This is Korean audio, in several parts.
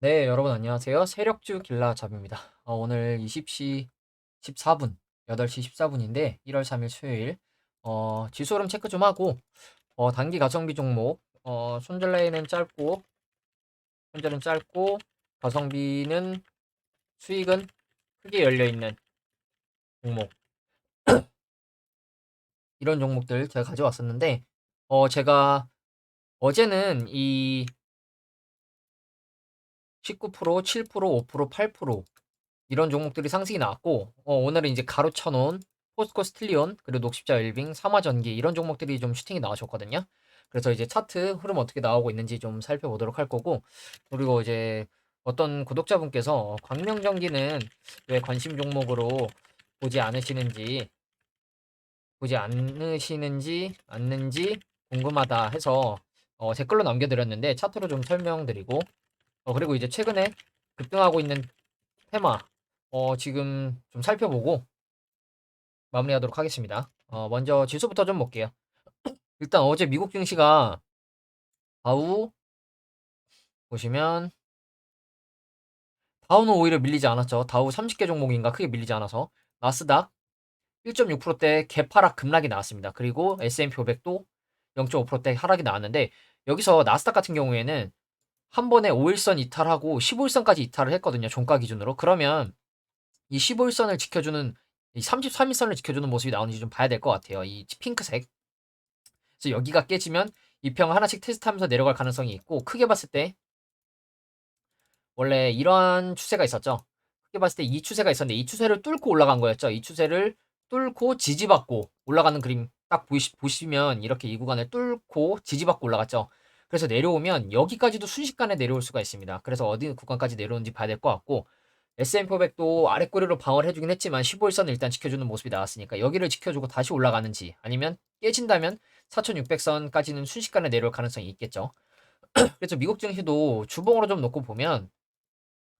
네, 여러분 안녕하세요. 세력주 길라잡입니다. 오늘 20시 14분, 8시 14분인데 1월 3일 수요일. 지수 흐름 체크 좀 하고 단기 가성비 종목 손절라인은 짧고 손절은 짧고 가성비는 수익은 크게 열려 있는 종목, 이런 종목들 제가 가져왔었는데 제가 어제는 이 19%, 7%, 5%, 8% 이런 종목들이 상승이 나왔고, 오늘은 이제 가로 쳐놓은 포스코 스틸리온, 그리고 녹십자 웰빙, 삼화전기 이런 종목들이 좀 슈팅이 나와줬거든요. 그래서 이제 차트 흐름 어떻게 나오고 있는지 좀 살펴보도록 할 거고, 그리고 이제 어떤 구독자분께서 광명전기는 왜 관심 종목으로 보지 않으시는지, 않는지 궁금하다 해서 댓글로 남겨드렸는데 차트로 좀 설명드리고, 그리고 이제 최근에 급등하고 있는 테마 지금 좀 살펴보고 마무리하도록 하겠습니다. 먼저 지수부터 좀 볼게요. 일단 어제 미국 증시가 다우 보시면 다우는 오히려 밀리지 않았죠. 다우 30개 종목인가 크게 밀리지 않아서. 나스닥 1.6%대 갭 하락 급락이 나왔습니다. 그리고 S&P 500도 0.5%대 하락이 나왔는데, 여기서 나스닥 같은 경우에는 한 번에 5일선 이탈하고 15일선까지 이탈을 했거든요. 종가 기준으로. 그러면 이 15일선을 지켜주는, 이 33일선을 지켜주는 모습이 나오는지 좀 봐야 될 것 같아요. 이 핑크색. 그래서 여기가 깨지면 이 평 하나씩 테스트하면서 내려갈 가능성이 있고, 크게 봤을 때 원래 이러한 추세가 있었죠. 크게 봤을 때 이 추세가 있었는데 이 추세를 뚫고 올라간 거였죠. 이 추세를 뚫고 지지받고 올라가는 그림 딱 보시면 이렇게 이 구간을 뚫고 지지받고 올라갔죠. 그래서 내려오면 여기까지도 순식간에 내려올 수가 있습니다. 그래서 어디 구간까지 내려오는지 봐야 될 것 같고, S&P 500도 아랫꼬리로 방어를 해주긴 했지만 15일선을 일단 지켜주는 모습이 나왔으니까 여기를 지켜주고 다시 올라가는지, 아니면 깨진다면 4600선까지는 순식간에 내려올 가능성이 있겠죠. 그래서 미국 증시도 주봉으로 좀 놓고 보면,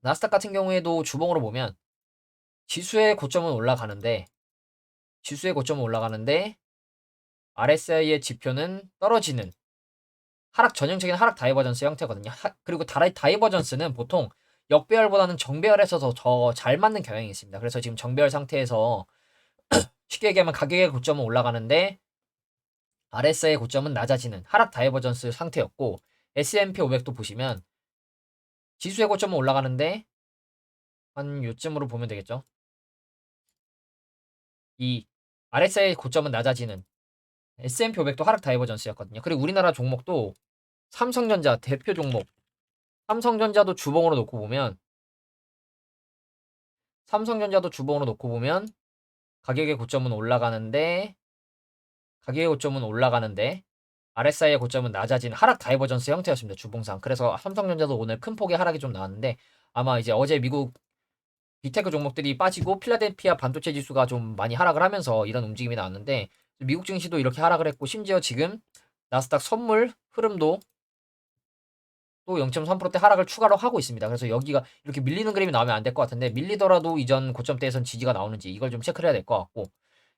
나스닥 같은 경우에도 주봉으로 보면 지수의 고점은 올라가는데 지수의 고점은 올라가는데 RSI의 지표는 떨어지는 하락, 전형적인 하락 다이버전스 형태거든요. 그리고 다이버전스는 보통 역배열보다는 정배열에서 더 잘 맞는 경향이 있습니다. 그래서 지금 정배열 상태에서 쉽게 얘기하면 가격의 고점은 올라가는데 RSI의 고점은 낮아지는 하락 다이버전스 상태였고, S&P 500도 보시면 지수의 고점은 올라가는데 한 요쯤으로 보면 되겠죠. 이 RSI의 고점은 낮아지는 S&P 500도 하락 다이버전스였거든요. 그리고 우리나라 종목도 삼성전자 대표 종목, 삼성전자도 주봉으로 놓고 보면 삼성전자도 주봉으로 놓고 보면 가격의 고점은 올라가는데 가격의 고점은 올라가는데 RSI의 고점은 낮아진 하락 다이버전스 형태였습니다. 주봉상. 그래서 삼성전자도 오늘 큰 폭의 하락이 좀 나왔는데, 아마 이제 어제 미국 빅테크 종목들이 빠지고 필라델피아 반도체 지수가 좀 많이 하락을 하면서 이런 움직임이 나왔는데, 미국 증시도 이렇게 하락을 했고, 심지어 지금 나스닥 선물 흐름도 또 0.3%대 하락을 추가로 하고 있습니다. 그래서 여기가 이렇게 밀리는 그림이 나오면 안 될 것 같은데, 밀리더라도 이전 고점대에선 지지가 나오는지 이걸 좀 체크를 해야 될 것 같고,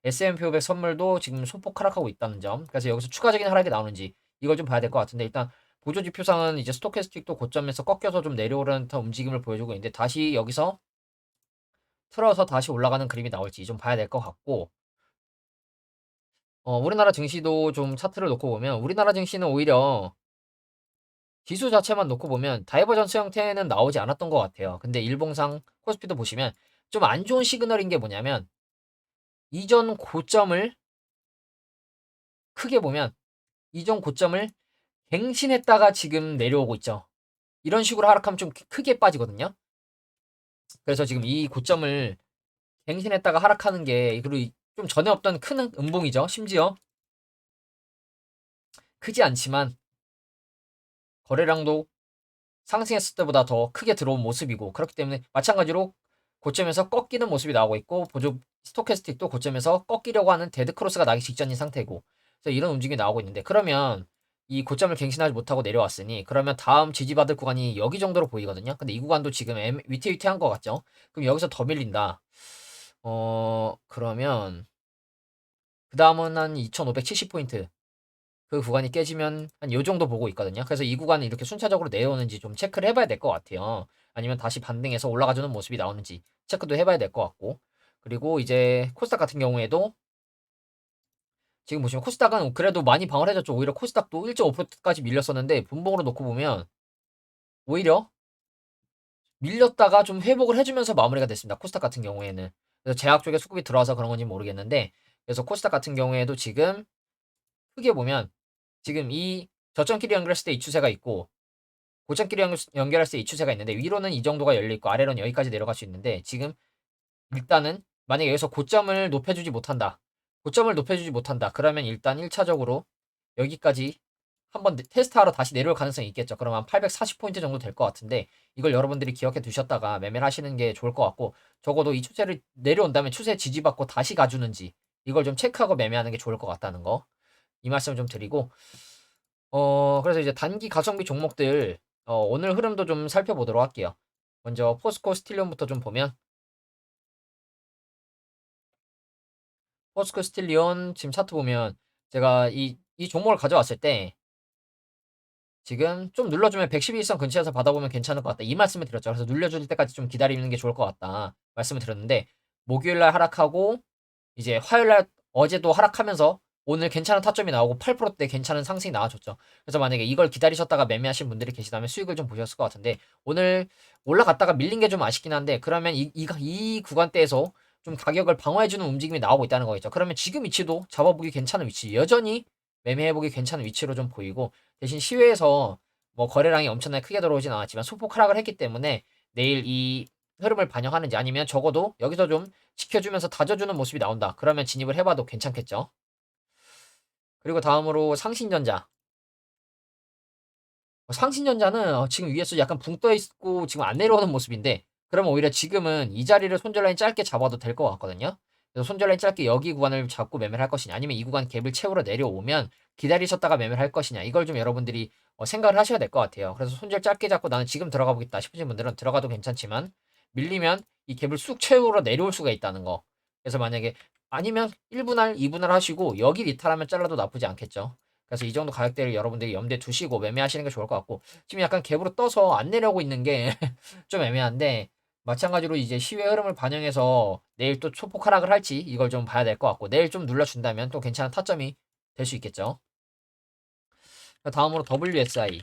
S&P 500 선물도 지금 소폭 하락하고 있다는 점, 그래서 여기서 추가적인 하락이 나오는지 이걸 좀 봐야 될 것 같은데, 일단 보조지표상은 이제 스토캐스틱도 고점에서 꺾여서 좀 내려오는 듯한 움직임을 보여주고 있는데, 다시 여기서 틀어서 다시 올라가는 그림이 나올지 좀 봐야 될 것 같고, 우리나라 증시도 좀 차트를 놓고 보면 우리나라 증시는 오히려 지수 자체만 놓고 보면 다이버전스 형태는 나오지 않았던 것 같아요. 근데 일봉상 코스피도 보시면 좀 안 좋은 시그널인 게 뭐냐면, 이전 고점을 크게 보면 이전 고점을 갱신했다가 지금 내려오고 있죠. 이런 식으로 하락하면 좀 크게 빠지거든요. 그래서 지금 이 고점을 갱신했다가 하락하는 게, 그리고 좀 전에 없던 큰 음봉이죠. 심지어 크지 않지만 거래량도 상승했을 때보다 더 크게 들어온 모습이고, 그렇기 때문에 마찬가지로 고점에서 꺾이는 모습이 나오고 있고, 보조 스토캐스틱도 고점에서 꺾이려고 하는 데드크로스가 나기 직전인 상태고, 그래서 이런 움직임이 나오고 있는데, 그러면 이 고점을 갱신하지 못하고 내려왔으니 그러면 다음 지지받을 구간이 여기 정도로 보이거든요. 근데 이 구간도 지금 위태위태한 것 같죠. 그럼 여기서 더 밀린다. 그러면 그 다음은 한 2570포인트, 그 구간이 깨지면 한 요 정도 보고 있거든요. 그래서 이 구간을 이렇게 순차적으로 내려오는지 좀 체크를 해봐야 될 것 같아요. 아니면 다시 반등해서 올라가주는 모습이 나오는지 체크도 해봐야 될 것 같고. 그리고 이제 코스닥 같은 경우에도 지금 보시면 코스닥은 그래도 많이 방어를 해줬죠. 오히려 코스닥도 1.5%까지 밀렸었는데 분봉으로 놓고 보면 오히려 밀렸다가 좀 회복을 해주면서 마무리가 됐습니다. 코스닥 같은 경우에는. 그래서 제약 쪽에 수급이 들어와서 그런 건지 모르겠는데 그래서 코스닥 같은 경우에도 지금 크게 보면 지금 이 저점끼리 연결했을 때 이 추세가 있고 고점끼리 연결했을 때 이 추세가 있는데 위로는 이 정도가 열려있고 아래로는 여기까지 내려갈 수 있는데 지금 일단은 만약에 여기서 고점을 높여주지 못한다. 고점을 높여주지 못한다. 그러면 일단 1차적으로 여기까지 한번 테스트하러 다시 내려올 가능성이 있겠죠. 그러면 840포인트 정도 될 것 같은데 이걸 여러분들이 기억해 두셨다가 매매를 하시는 게 좋을 것 같고 적어도 이 추세를 내려온 다음에 추세 지지받고 다시 가주는지 이걸 좀 체크하고 매매하는 게 좋을 것 같다는 거. 이 말씀을 좀 드리고 그래서 이제 단기 가성비 종목들 오늘 흐름도 좀 살펴보도록 할게요. 먼저 포스코 스틸리온부터 좀 보면 포스코 스틸리온 지금 차트 보면 제가 이 종목을 가져왔을 때 지금 좀 눌러주면 111선 근처에서 받아보면 괜찮을 것 같다. 이 말씀을 드렸죠. 그래서 눌려줄 때까지 좀 기다리는 게 좋을 것 같다. 말씀을 드렸는데 목요일날 하락하고 이제 화요일날 어제도 하락하면서 오늘 괜찮은 타점이 나오고 8%대 괜찮은 상승이 나와줬죠. 그래서 만약에 이걸 기다리셨다가 매매하신 분들이 계시다면 수익을 좀 보셨을 것 같은데 오늘 올라갔다가 밀린 게 좀 아쉽긴 한데 그러면 이 구간대에서 좀 가격을 방어해주는 움직임이 나오고 있다는 거겠죠. 그러면 지금 위치도 잡아보기 괜찮은 위치, 여전히 매매해보기 괜찮은 위치로 좀 보이고 대신 시외에서 뭐 거래량이 엄청나게 크게 들어오진 않았지만 소폭 하락을 했기 때문에 내일 이 흐름을 반영하는지 아니면 적어도 여기서 좀 지켜주면서 다져주는 모습이 나온다. 그러면 진입을 해봐도 괜찮겠죠. 그리고 다음으로 상신전자. 상신전자는 지금 위에서 약간 붕 떠 있고 지금 안 내려오는 모습인데 그러면 오히려 지금은 이 자리를 손절라인 짧게 잡아도 될 것 같거든요. 그래서 손절라인 짧게 여기 구간을 잡고 매매를 할 것이냐 아니면 이 구간 갭을 채우러 내려오면 기다리셨다가 매매를 할 것이냐 이걸 좀 여러분들이 생각을 하셔야 될 것 같아요. 그래서 손절 짧게 잡고 나는 지금 들어가 보겠다 싶으신 분들은 들어가도 괜찮지만 밀리면 이 갭을 쑥 채우러 내려올 수가 있다는 거. 그래서 만약에 아니면 1분할, 2분할 하시고 여기 리탈하면 잘라도 나쁘지 않겠죠. 그래서 이 정도 가격대를 여러분들이 염두에 두시고 매매하시는 게 좋을 것 같고 지금 약간 갭으로 떠서 안 내려오고 있는 게 좀 애매한데 마찬가지로 이제 시외 흐름을 반영해서 내일 또 소폭 하락을 할지 이걸 좀 봐야 될 것 같고 내일 좀 눌러준다면 또 괜찮은 타점이 될 수 있겠죠. 다음으로 WSI.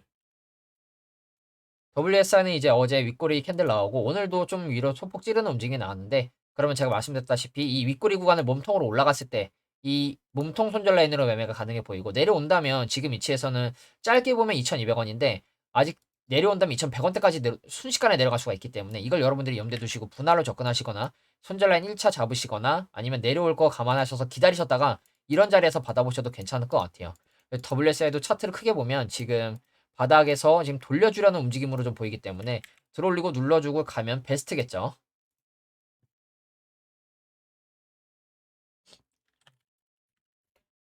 WSI는 이제 어제 윗꼬리 캔들 나오고 오늘도 좀 위로 소폭 찌르는 움직임이 나왔는데 그러면 제가 말씀드렸다시피 이 윗꼬리 구간을 몸통으로 올라갔을 때 이 몸통 손절 라인으로 매매가 가능해 보이고 내려온다면 지금 위치에서는 짧게 보면 2,200원인데 아직 내려온다면 2,100원대까지 순식간에 내려갈 수가 있기 때문에 이걸 여러분들이 염두에 두시고 분할로 접근하시거나 손절 라인 1차 잡으시거나 아니면 내려올 거 감안하셔서 기다리셨다가 이런 자리에서 받아보셔도 괜찮을 것 같아요. WSI도 차트를 크게 보면 지금 바닥에서 지금 돌려주려는 움직임으로 좀 보이기 때문에 들어올리고 눌러주고 가면 베스트겠죠.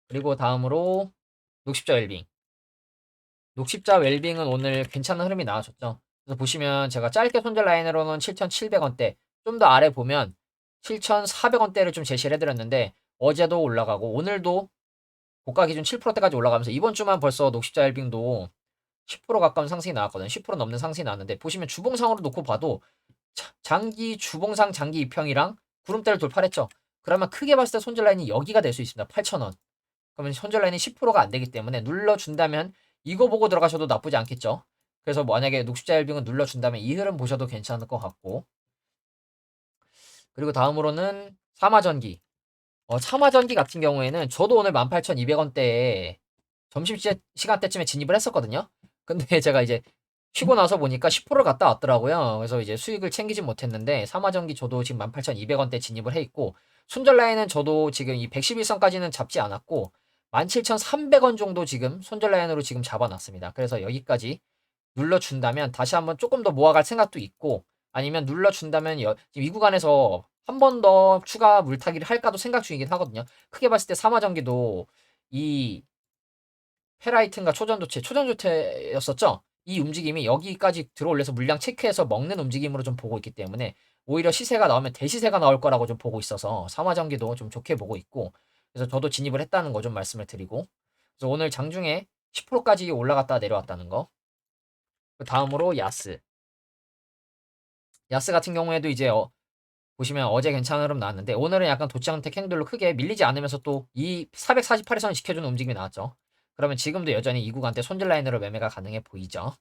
그리고 다음으로 녹십자 웰빙. 녹십자 웰빙은 오늘 괜찮은 흐름이 나와줬죠. 그래서 보시면 제가 짧게 손절 라인으로는 7,700원대, 좀 더 아래 보면 7,400원대를 좀 제시를 해드렸는데 어제도 올라가고 오늘도 고가 기준 7%대까지 올라가면서 이번 주만 벌써 녹십자 웰빙도 10% 가까운 상승이 나왔거든요. 10% 넘는 상승이 나왔는데 보시면 주봉상으로 놓고 봐도 장기 주봉상 장기 이평이랑 구름대를 돌파했죠. 그러면 크게 봤을 때 손절 라인이 여기가 될 수 있습니다. 8,000원. 그러면 손절 라인이 10%가 안 되기 때문에 눌러준다면 이거 보고 들어가셔도 나쁘지 않겠죠. 그래서 만약에 녹십자 웰빙은 눌러준다면 이 흐름 보셔도 괜찮을 것 같고 그리고 다음으로는 사마전기. 사마전기 같은 경우에는 저도 오늘 18,200원대에 점심시간대쯤에 진입을 했었거든요. 근데 제가 이제 쉬고 나서 보니까 10%를 갔다 왔더라고요. 그래서 이제 수익을 챙기진 못했는데 사마전기 저도 지금 18,200원대 진입을 해 있고 손절 라인은 저도 지금 이 111선까지는 잡지 않았고 17,300원 정도 지금 손절 라인으로 지금 잡아놨습니다. 그래서 여기까지 눌러준다면 다시 한번 조금 더 모아갈 생각도 있고 아니면 눌러준다면 지금 이 구간에서 한 번 더 추가 물타기를 할까도 생각 중이긴 하거든요. 크게 봤을 때 사마전기도 이 페라이튼과 초전조체였었죠. 이 움직임이 여기까지 들어올려서 물량 체크해서 먹는 움직임으로 좀 보고 있기 때문에 오히려 시세가 나오면 대시세가 나올 거라고 좀 보고 있어서 사마전기도 좀 좋게 보고 있고 그래서 저도 진입을 했다는 거 좀 말씀을 드리고 그래서 오늘 장중에 10%까지 올라갔다 내려왔다는 거. 그 다음으로 야스. 야스 같은 경우에도 이제 보시면 어제 괜찮은 흐름 나왔는데 오늘은 약간 도치항택 행돌로 크게 밀리지 않으면서 또 이 448에서는 지켜주는 움직임이 나왔죠. 그러면 지금도 여전히 이 구간대 손절 라인으로 매매가 가능해 보이죠.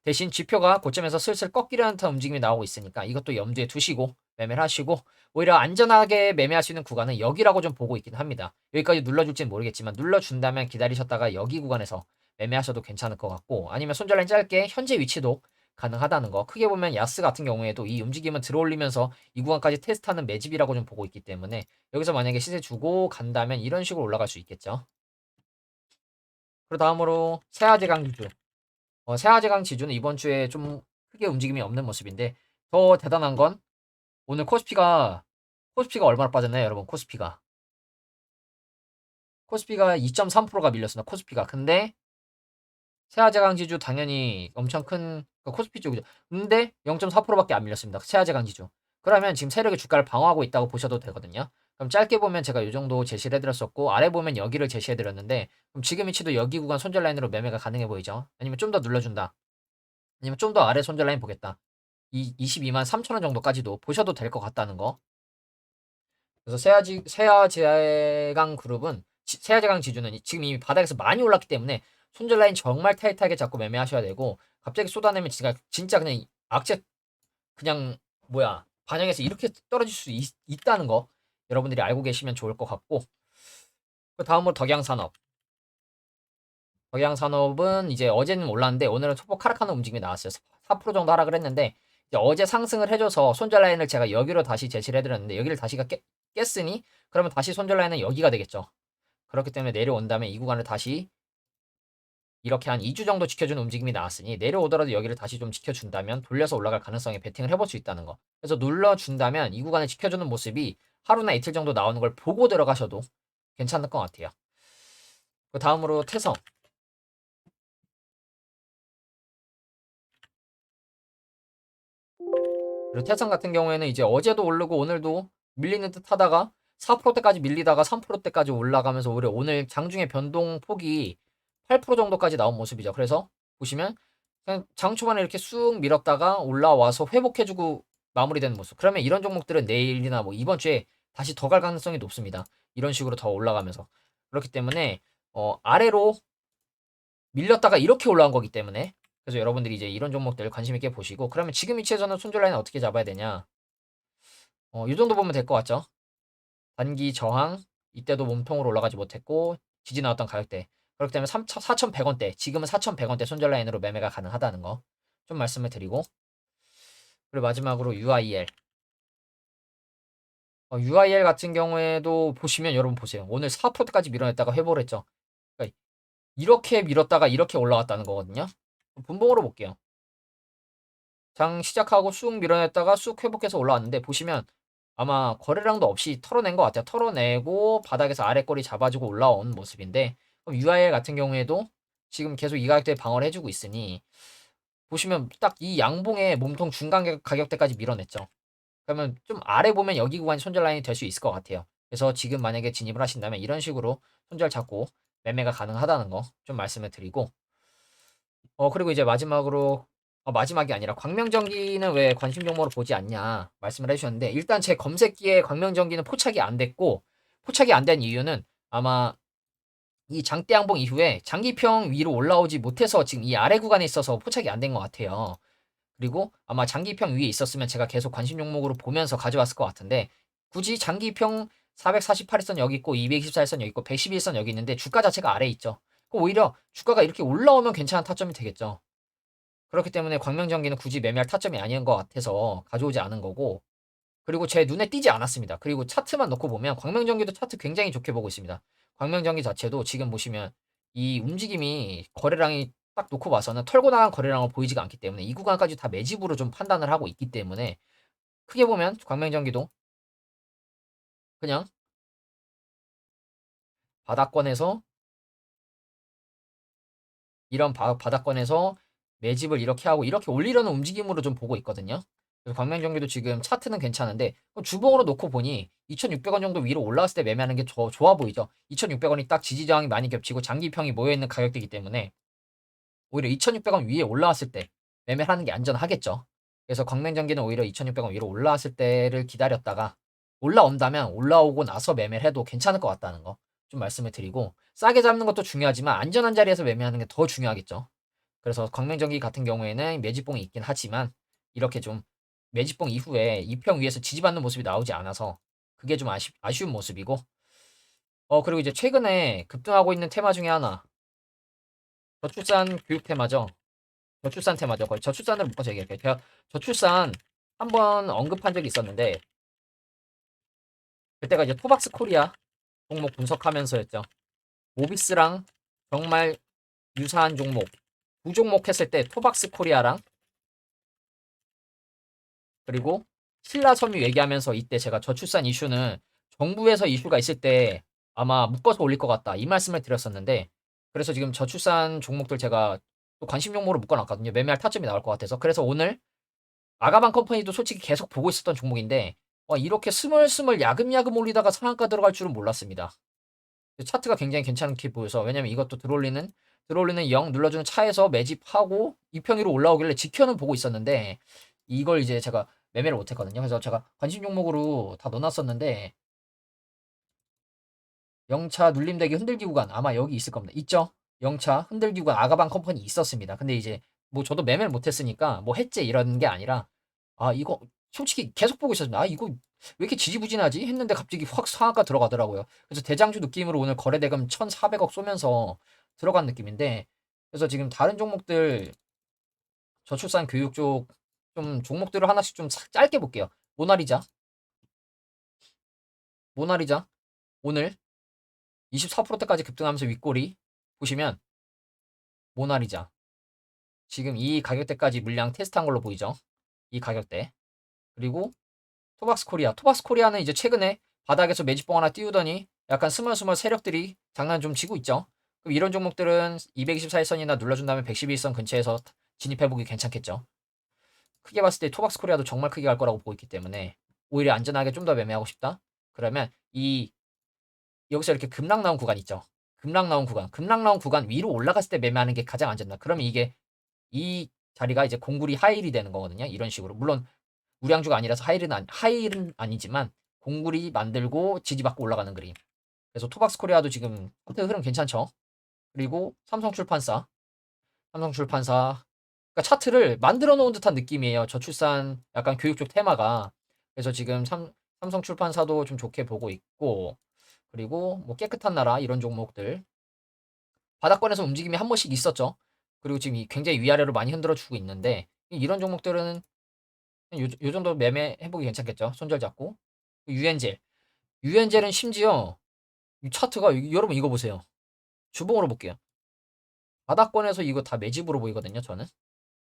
대신 지표가 고점에서 슬슬 꺾이려는 듯한 움직임이 나오고 있으니까 이것도 염두에 두시고 매매를 하시고 오히려 안전하게 매매할 수 있는 구간은 여기라고 좀 보고 있긴 합니다. 여기까지 눌러줄지는 모르겠지만 눌러준다면 기다리셨다가 여기 구간에서 매매하셔도 괜찮을 것 같고 아니면 손절 라인 짧게 현재 위치도 가능하다는 거. 크게 보면 야스 같은 경우에도 이 움직임은 들어올리면서 이 구간까지 테스트하는 매집이라고 좀 보고 있기 때문에 여기서 만약에 시세 주고 간다면 이런 식으로 올라갈 수 있겠죠. 그리고 다음으로 세아제강 지주. 세아제강 지주는 이번 주에 좀 크게 움직임이 없는 모습인데 더 대단한 건 오늘 코스피가 얼마나 빠졌나요, 여러분? 코스피가 2.3%가 밀렸습니다. 코스피가. 근데 세아제강 지주 당연히 엄청 큰 코스피 쪽이죠. 근데 0.4%밖에 안 밀렸습니다. 세아제강 지주. 그러면 지금 세력이 주가를 방어하고 있다고 보셔도 되거든요. 그럼 짧게 보면 제가 이 정도 제시를 해드렸었고 아래 보면 여기를 제시해드렸는데 그럼 지금 위치도 여기 구간 손절 라인으로 매매가 가능해 보이죠. 아니면 좀 더 눌러준다. 아니면 좀 더 아래 손절 라인 보겠다. 이 22만 3천 원 정도까지도 보셔도 될 것 같다는 거. 그래서 세아제강 그룹은 세아제강 지주는 지금 이미 바닥에서 많이 올랐기 때문에 손절 라인 정말 타이트하게 잡고 매매하셔야 되고 갑자기 쏟아내면 진짜 그냥 악재 그냥 뭐야 반영해서 이렇게 떨어질 수 있다는 거 여러분들이 알고 계시면 좋을 것 같고 그 다음으로 덕양산업. 덕양산업은 이제 어제는 올랐는데 오늘은 소폭 하락하는 움직임이 나왔어요. 4% 정도 하락을 했는데 이제 어제 상승을 해줘서 손절 라인을 제가 여기로 다시 제시를 해드렸는데 여기를 다시가 깼으니 그러면 다시 손절 라인은 여기가 되겠죠. 그렇기 때문에 내려온다면 이 구간을 다시 이렇게 한 2주 정도 지켜주는 움직임이 나왔으니 내려오더라도 여기를 다시 좀 지켜준다면 돌려서 올라갈 가능성에 베팅을 해볼 수 있다는 거. 그래서 눌러준다면 이 구간을 지켜주는 모습이 하루나 이틀 정도 나오는 걸 보고 들어가셔도 괜찮을 것 같아요. 그 다음으로 태성. 그리고 태성 같은 경우에는 이제 어제도 오르고 오늘도 밀리는 듯 하다가 4%대까지 밀리다가 3%대까지 올라가면서 오늘 장중에 변동 폭이 8% 정도까지 나온 모습이죠. 그래서 보시면 그냥 장 초반에 이렇게 쑥 밀었다가 올라와서 회복해주고 마무리되는 모습. 그러면 이런 종목들은 내일이나 뭐 이번 주에 다시 더 갈 가능성이 높습니다. 이런 식으로 더 올라가면서. 그렇기 때문에 아래로 밀렸다가 이렇게 올라온 거기 때문에 그래서 여러분들이 이제 이런 종목들 관심 있게 보시고 그러면 지금 위치에서는 손절 라인 어떻게 잡아야 되냐? 이 정도 보면 될 것 같죠? 단기 저항 이때도 몸통으로 올라가지 못했고 지지 나왔던 가격대 그렇기 때문에 4,100원대 지금은 4,100원대 손절 라인으로 매매가 가능하다는 거 좀 말씀을 드리고 그리고 마지막으로 UIL UIL 같은 경우에도 보시면 여러분 보세요. 오늘 4%까지 밀어냈다가 회복을 했죠. 그러니까 이렇게 밀었다가 이렇게 올라왔다는 거거든요. 분봉으로 볼게요. 장 시작하고 쑥 밀어냈다가 쑥 회복해서 올라왔는데 보시면 아마 거래량도 없이 털어낸 것 같아요. 털어내고 바닥에서 아래 꼬리 잡아주고 올라온 모습인데 그럼 UIL 같은 경우에도 지금 계속 이 가격대에 방어를 해주고 있으니 보시면 딱 이 양봉의 몸통 중간 가격대까지 밀어냈죠. 그러면 좀 아래 보면 여기 구간이 손절 라인이 될 수 있을 것 같아요. 그래서 지금 만약에 진입을 하신다면 이런 식으로 손절 잡고 매매가 가능하다는 거 좀 말씀을 드리고 그리고 이제 마지막으로 마지막이 아니라 광명전기는 왜 관심 종목으로 보지 않냐 말씀을 해주셨는데 일단 제 검색기에 광명전기는 포착이 안 됐고 포착이 안 된 이유는 아마 이 장대 양봉 이후에 장기평 위로 올라오지 못해서 지금 이 아래 구간에 있어서 포착이 안 된 것 같아요. 그리고 아마 장기평 위에 있었으면 제가 계속 관심 종목으로 보면서 가져왔을 것 같은데 굳이 장기평 448일선 여기 있고 224일선 여기 있고 111선 여기 있는데 주가 자체가 아래에 있죠. 그럼 오히려 주가가 이렇게 올라오면 괜찮은 타점이 되겠죠. 그렇기 때문에 광명전기는 굳이 매매할 타점이 아닌 것 같아서 가져오지 않은 거고 그리고 제 눈에 띄지 않았습니다. 그리고 차트만 놓고 보면 광명전기도 차트 굉장히 좋게 보고 있습니다. 광명전기 자체도 지금 보시면 이 움직임이 거래량이 딱 놓고 봐서는 털고 나간 거래량을 보이지가 않기 때문에 이 구간까지 다 매집으로 좀 판단을 하고 있기 때문에 크게 보면 광명전기도 그냥 바닥권에서 이런 바닥권에서 매집을 이렇게 하고 이렇게 올리려는 움직임으로 좀 보고 있거든요. 그래서 광명전기도 지금 차트는 괜찮은데 주봉으로 놓고 보니 2,600원 정도 위로 올라갔을 때 매매하는 게 더 좋아 보이죠. 2,600원이 딱 지지 저항이 많이 겹치고 장기평이 모여있는 가격대이기 때문에 오히려 2,600원 위에 올라왔을 때 매매하는 게 안전하겠죠. 그래서 광명전기는 오히려 2,600원 위로 올라왔을 때를 기다렸다가 올라온다면 올라오고 나서 매매를 해도 괜찮을 것 같다는 거 좀 말씀을 드리고, 싸게 잡는 것도 중요하지만 안전한 자리에서 매매하는 게 더 중요하겠죠. 그래서 광명전기 같은 경우에는 매집봉이 있긴 하지만 이렇게 좀 매집봉 이후에 이평 위에서 지지받는 모습이 나오지 않아서 그게 좀 아쉬운 모습이고, 그리고 이제 최근에 급등하고 있는 테마 중에 하나, 저출산 교육 테마죠. 저출산 테마죠. 거의 저출산을 묶어서 얘기할게요. 제가 저출산 한번 언급한 적이 있었는데 그때가 이제 토박스 코리아 종목 분석하면서였죠. 모비스랑 정말 유사한 종목 두 종목 했을 때 토박스 코리아랑 그리고 신라 섬유 얘기하면서 이때 제가 저출산 이슈는 정부에서 이슈가 있을 때 아마 묶어서 올릴 것 같다 이 말씀을 드렸었는데, 그래서 지금 저출산 종목들 제가 또 관심 종목으로 묶어놨거든요. 매매할 타점이 나올 것 같아서. 그래서 오늘 아가방 컴퍼니도 솔직히 계속 보고 있었던 종목인데 이렇게 스멀스멀 야금야금 올리다가 상한가 들어갈 줄은 몰랐습니다. 차트가 굉장히 괜찮게 보여서, 왜냐면 이것도 들어올리는 0 눌러주는 차에서 매집하고 이평위로 올라오길래 지켜는 보고 있었는데 이걸 이제 제가 매매를 못했거든요. 그래서 제가 관심 종목으로 다 넣어놨었는데 0차 눌림대기 흔들기 구간 아마 여기 있을 겁니다. 있죠? 0차 흔들기 구간 아가방 컴퍼니 있었습니다. 근데 이제 뭐 저도 매매를 못했으니까 뭐 해제 이런 게 아니라 이거 솔직히 계속 보고 있었습니다. 이거 왜 이렇게 지지부진하지? 했는데 갑자기 확 상한가 들어가더라고요. 그래서 대장주 느낌으로 오늘 거래대금 1,400억 쏘면서 들어간 느낌인데, 그래서 지금 다른 종목들 저출산 교육 쪽 좀 종목들을 하나씩 좀 짧게 볼게요. 모나리자. 모나리자 오늘 24%대까지 급등하면서 윗꼬리 보시면 모나리자 지금 이 가격대까지 물량 테스트한 걸로 보이죠. 이 가격대. 그리고 토박스 코리아. 토박스 코리아는 이제 최근에 바닥에서 매집봉 하나 띄우더니 약간 스멀스멀 세력들이 장난 좀 치고 있죠. 그럼 이런 종목들은 224일선이나 눌러준 다음에 111선 근처에서 진입해보기 괜찮겠죠. 크게 봤을 때 토박스 코리아도 정말 크게 갈 거라고 보고 있기 때문에 오히려 안전하게 좀 더 매매하고 싶다. 그러면 여기서 이렇게 급락 나온 구간 있죠. 급락 나온 구간 위로 올라갔을 때 매매하는 게 가장 안전하다. 그러면 이게 이 자리가 이제 공구리 하일이 되는 거거든요. 이런 식으로. 물론 우량주가 아니라서 하일은 아니지만 공구리 만들고 지지받고 올라가는 그림. 그래서 토박스 코리아도 지금 컨텐츠 흐름 괜찮죠. 그리고 삼성출판사. 그러니까 차트를 만들어 놓은 듯한 느낌이에요. 저출산 약간 교육 쪽 테마가. 그래서 지금 삼성출판사도 좀 좋게 보고 있고, 그리고 뭐 깨끗한 나라 이런 종목들 바닥권에서 움직임이 한 번씩 있었죠. 그리고 지금 굉장히 위아래로 많이 흔들어 주고 있는데 이런 종목들은 요 정도 매매해보기 괜찮겠죠. 손절 잡고. 유엔젤. 유엔젤은 심지어 이 차트가 여러분 이거 보세요. 주봉으로 볼게요. 바닥권에서 이거 다 매집으로 보이거든요. 저는.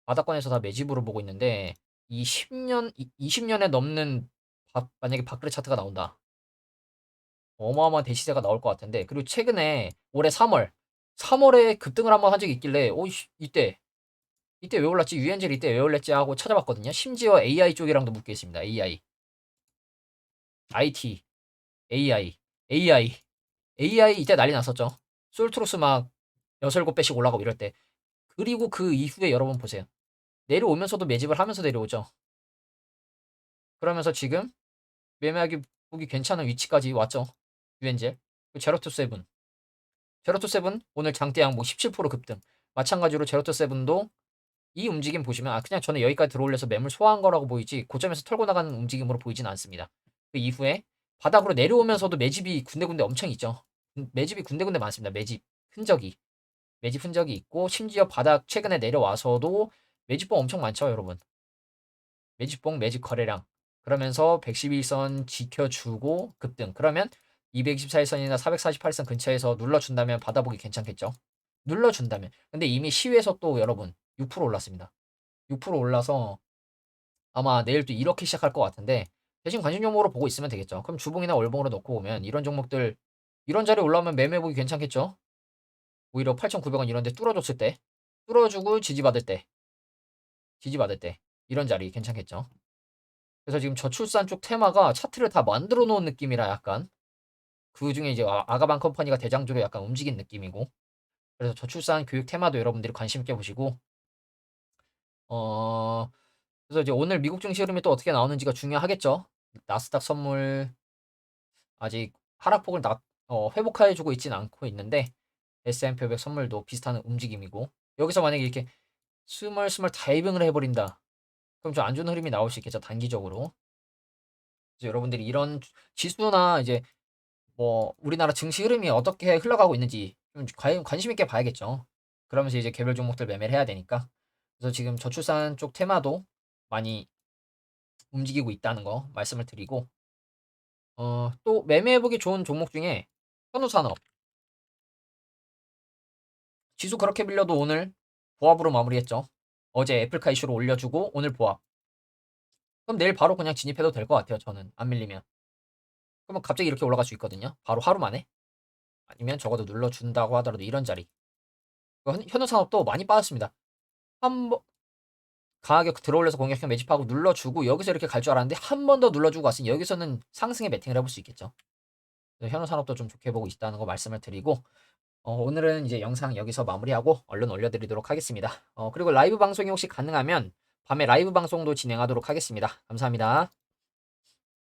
바닥권에서 다 매집으로 보고 있는데 이 10년, 20년에 넘는 만약에 박그레 차트가 나온다. 어마어마한 대시세가 나올 것 같은데, 그리고 최근에 올해 3월에 급등을 한번 한 적이 있길래 이때 왜 올랐지? 유엔젤 이때 왜 올랐지? 하고 찾아봤거든요. 심지어 AI 쪽이랑도 묶여 있습니다. AI, IT, AI, AI, AI 이때 난리 났었죠. 솔트로스 막 6, 7배씩 올라가고 이럴 때. 그리고 그 이후에 여러분 보세요. 내려오면서도 매집을 하면서 내려오죠. 그러면서 지금 매매하기 보기 괜찮은 위치까지 왔죠. 유엔젤. 제로투 세븐. 제로투 세븐 오늘 장대 양봉 17% 급등. 마찬가지로 제로투 세븐도 이 움직임 보시면 그냥 저는 여기까지 들어올려서 매물 소화한 거라고 보이지 고점에서 털고 나가는 움직임으로 보이진 않습니다. 그 이후에 바닥으로 내려오면서도 매집이 군데군데 엄청 있죠. 매집이 군데군데 많습니다. 매집 흔적이 있고, 심지어 바닥 최근에 내려와서도 매집봉 엄청 많죠, 여러분. 매집봉 매집 거래량. 그러면서 111선 지켜주고 급등. 그러면 224일선이나 448선 근처에서 눌러준다면 받아보기 괜찮겠죠. 눌러준다면. 근데 이미 시외에서 또 여러분 6% 올랐습니다. 6% 올라서 아마 내일 또 이렇게 시작할 것 같은데, 대신 관심 종목으로 보고 있으면 되겠죠. 그럼 주봉이나 월봉으로 넣고 보면 이런 종목들 이런 자리 올라오면 매매 보기 괜찮겠죠. 오히려 8,900원 이런 데 뚫어줬을 때, 뚫어주고 지지받을 때 이런 자리 괜찮겠죠. 그래서 지금 저출산 쪽 테마가 차트를 다 만들어 놓은 느낌이라 약간 그중에 이제 아가방 컴퍼니가 대장주로 약간 움직인 느낌이고 그래서 저출산 교육 테마도 여러분들이 관심 있게 보시고 어 그래서 이제 오늘 미국 증시 흐름이 또 어떻게 나오는지가 중요하겠죠. 나스닥 선물 아직 하락폭을 회복해 주고 있진 않고 있는데 S&P 500 선물도 비슷한 움직임이고 여기서 만약에 이렇게 스멀스멀 다이빙을 해버린다. 그럼 좀 안 좋은 흐름이 나올 수 있겠죠, 단기적으로. 그래서 여러분들이 이런 지수나 이제 뭐 우리나라 증시 흐름이 어떻게 흘러가고 있는지 좀 관심 있게 봐야겠죠. 그러면서 이제 개별 종목들 매매를 해야 되니까. 그래서 지금 저출산 쪽 테마도 많이 움직이고 있다는 거 말씀을 드리고 또 매매해보기 좋은 종목 중에 현우산업. 지수 그렇게 밀려도 오늘 보합으로 마무리했죠. 어제 애플카 이슈로 올려주고 오늘 보합. 그럼 내일 바로 그냥 진입해도 될 것 같아요. 저는 안 밀리면. 그러면 갑자기 이렇게 올라갈 수 있거든요. 바로 하루 만에. 아니면 적어도 눌러준다고 하더라도 이런 자리. 현우산업도 많이 빠졌습니다. 한번 강하게 들어올려서 공격형 매집하고 눌러주고 여기서 이렇게 갈 줄 알았는데 한 번 더 눌러주고 갔으니 여기서는 상승에 매팅을 해볼 수 있겠죠. 현우산업도 좀 좋게 보고 있다는 거 말씀을 드리고 오늘은 이제 영상 여기서 마무리하고 얼른 올려드리도록 하겠습니다. 그리고 라이브 방송이 혹시 가능하면 밤에 라이브 방송도 진행하도록 하겠습니다. 감사합니다.